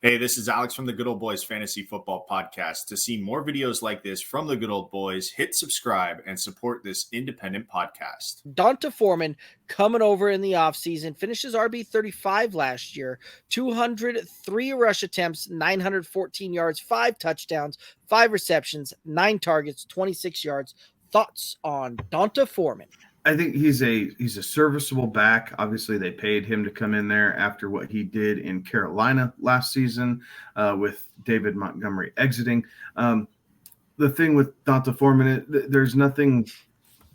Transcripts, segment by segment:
Hey, this is Alex from the Good Old Boys Fantasy Football Podcast. To see more videos like this from the Good Old Boys, hit subscribe and support this independent podcast. D'Onta Foreman coming over in the offseason, finishes RB 35 last year, 203 rush attempts, 914 yards, 5 touchdowns, 5 receptions, 9 targets, 26 yards. Thoughts on D'Onta Foreman? I think he's a serviceable back. Obviously, they paid him to come in there after what he did in Carolina last season with David Montgomery exiting. The thing with D'Onta Foreman, there's nothing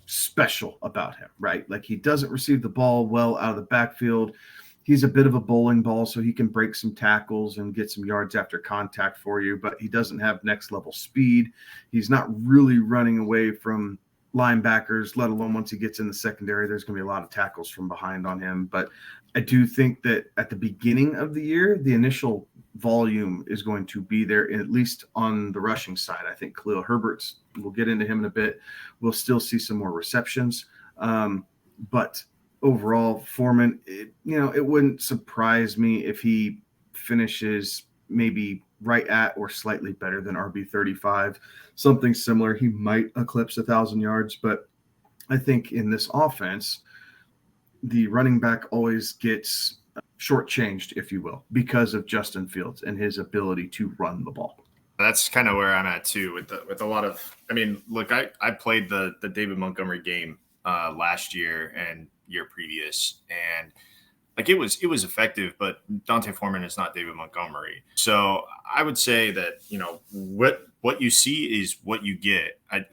special about him, right? Like, he doesn't receive the ball well out of the backfield. He's a bit of a bowling ball, so he can break some tackles and get some yards after contact for you, but he doesn't have next level speed. He's not really running away from linebackers, let alone once he gets in the secondary, there's going to be a lot of tackles from behind on him. But I do think that at the beginning of the year, the initial volume is going to be there, at least on the rushing side. I think Khalil Herbert's, we'll get into him in a bit. We'll still see some more receptions. But overall, Foreman, it wouldn't surprise me if he finishes maybe right at or slightly better than RB 35, something similar. He might eclipse 1,000 yards, but I think in this offense, the running back always gets shortchanged, if you will, because of Justin Fields and his ability to run the ball. That's kind of where I'm at too with a lot of, I mean, look, I played the David Montgomery game last year and year previous, and like it was effective, but D'Onta Foreman is not David Montgomery. So I would say that, what you see is what you get. I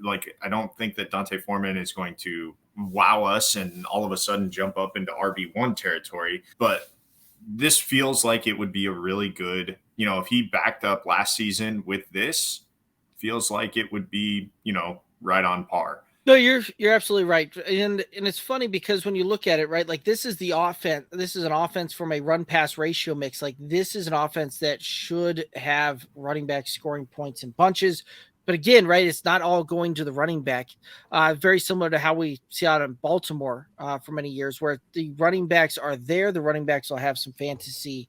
don't think that D'Onta Foreman is going to wow us and all of a sudden jump up into RB1 territory, but this feels like it would be a really good, if he backed up last season with this, feels like it would be, right on par. No, you're absolutely right. And it's funny because when you look at it, right, like this is the offense. This is an offense from a run pass ratio mix. Like this is an offense that should have running back scoring points in bunches. But again, right, it's not all going to the running back. Very similar to how we see out in Baltimore for many years, where the running backs are there. The running backs will have some fantasy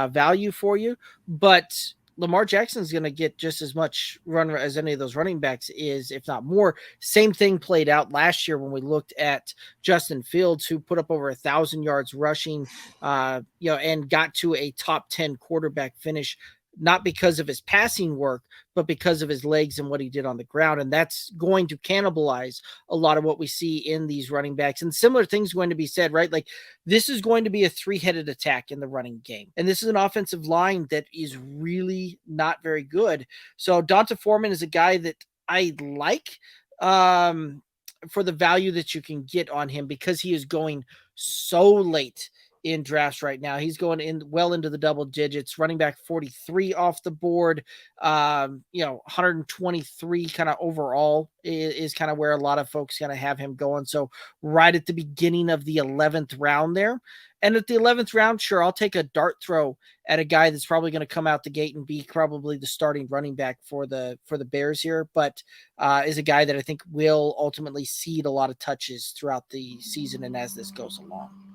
value for you, but Lamar Jackson's going to get just as much run as any of those running backs is, if not more. Same thing played out last year when we looked at Justin Fields, who put up over 1,000 yards rushing, and got to a top 10 quarterback finish, not because of his passing work, but because of his legs and what he did on the ground. And that's going to cannibalize a lot of what we see in these running backs. And similar things going to be said, right? Like this is going to be a 3-headed attack in the running game. And this is an offensive line that is really not very good. So D'Onta Foreman is a guy that I like for the value that you can get on him because he is going so late in drafts right now. He's going in well into the double digits, running back 43 off the board. 123 kind of overall is kind of where a lot of folks kind of have him going. So right at the beginning of the 11th round there. And at the 11th round, sure, I'll take a dart throw at a guy that's probably going to come out the gate and be probably the starting running back for the Bears here, but is a guy that I think will ultimately cede a lot of touches throughout the season and as this goes along.